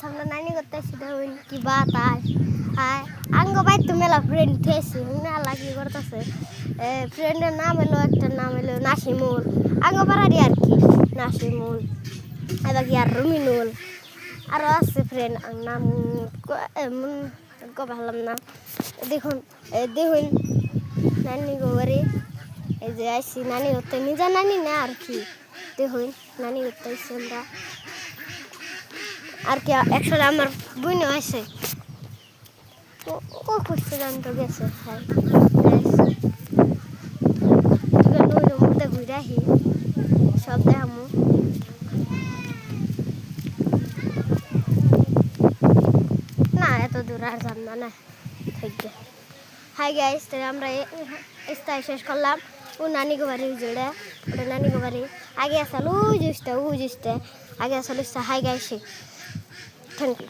আমরা নানি করতে সেটা কি বাতাস আর আঙ্গ ভাই তো মেলা ফ্রেন্ড থেছি মেলা কি করতেছে ফ্রেন্ডের নাম এলো একটা নাম এলো নাসিমুল আঙ্গ পাড়ারই আর কি নাসিমুল এবার কি আর রুমিনুল আরও আছে ফ্রেন্ড নাম ভাবলাম না দেখুন দেখুন নানি গোবারে এই যে আইসি নানি করতে নিজের নানি না আর কি দেখুন নানি করতে আইসি আমরা আর কি একসাথে আমার বোনও আছে ও খুঁজতে জানতো গেছে হ্যাঁ নইর মধ্যে ঘুরে আহি সব দেখামো না এত দূর আর যাব না থেকে হাই গাইস তাহলে আমরা স্থায়ী শেষ করলাম ও নানি গো বাড়ি জোড়া ওটা নানি গো বাড়ি আগে আসলে ও জিসতে আগে আসলে হাই গাইস থ্যাংক ইউ